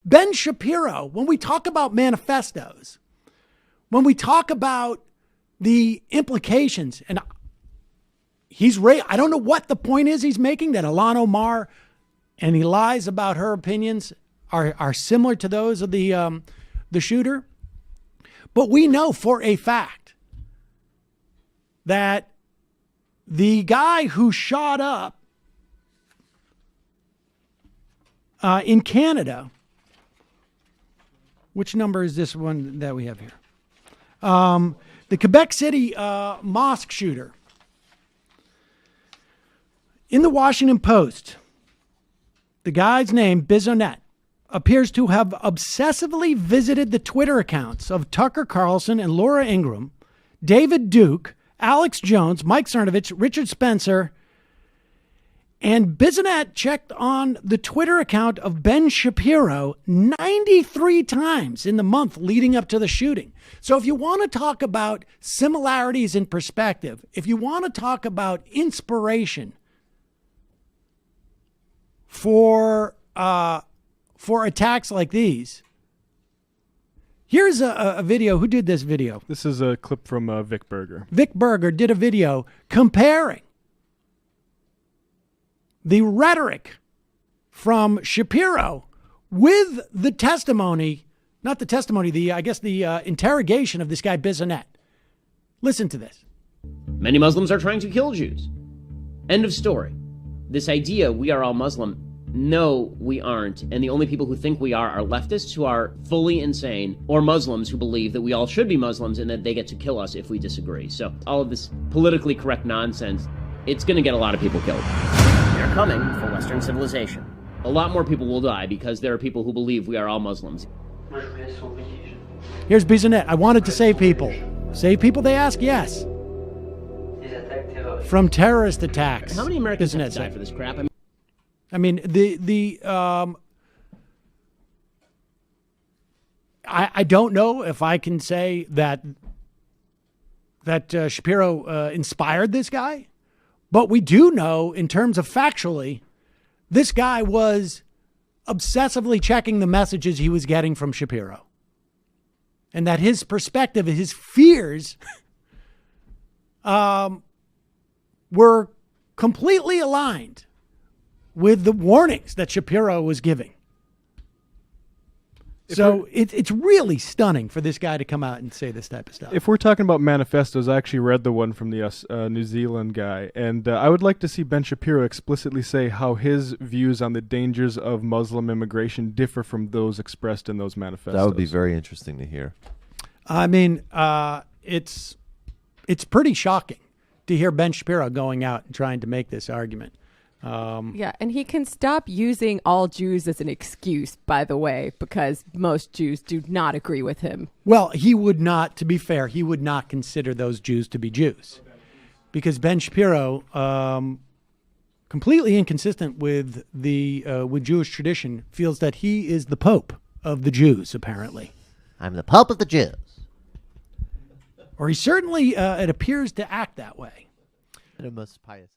Ben Shapiro, when we talk about manifestos, when we talk about the implications, and I don't know what the point is he's making, that Ilhan Omar, and he lies about her opinions are similar to those of the shooter. But we know for a fact that the guy who shot up in Canada, which number is this one that we have here? The Quebec City mosque shooter. In the Washington Post, the guy's name, Bissonnette, appears to have obsessively visited the Twitter accounts of Tucker Carlson and Laura Ingraham, David Duke, Alex Jones, Mike Cernovich, Richard Spencer, and Bissonnette checked on the Twitter account of Ben Shapiro 93 times in the month leading up to the shooting. So if you want to talk about similarities in perspective, if you want to talk about inspiration for attacks like these, here's a video. Who did this video? This is a clip from Vic Berger. Vic Berger did a video comparing the rhetoric from Shapiro with the testimony, not the testimony, the interrogation of this guy Bissonnette. Listen to this. Many Muslims are trying to kill Jews. End of story. This idea, we are all Muslim, no, we aren't. And the only people who think we are leftists who are fully insane, or Muslims who believe that we all should be Muslims and that they get to kill us if we disagree. So all of this politically correct nonsense, it's going to get a lot of people killed. They're coming for Western civilization. A lot more people will die because there are people who believe we are all Muslims. Here's Bissonnette. I wanted to save people. Save people, they ask? Yes. From terrorist attacks. How many Americans have died for this crap? I mean, I don't know if I can say that Shapiro inspired this guy, but we do know in terms of factually, this guy was obsessively checking the messages he was getting from Shapiro, and that his perspective, his fears, were completely aligned with the warnings that Shapiro was giving. So it's really stunning for this guy to come out and say this type of stuff. If we're talking about manifestos, I actually read the one from the New Zealand guy, and I would like to see Ben Shapiro explicitly say how his views on the dangers of Muslim immigration differ from those expressed in those manifestos. That would be very interesting to hear. I mean, it's pretty shocking to hear Ben Shapiro going out and trying to make this argument. Yeah, and he can stop using all Jews as an excuse, by the way, because most Jews do not agree with him. Well, he would not, to be fair, he would not consider those Jews to be Jews. Because Ben Shapiro, completely inconsistent with with Jewish tradition, feels that he is the Pope of the Jews, apparently. I'm the Pope of the Jews. Or he certainly, it appears to act that way. And a most pious.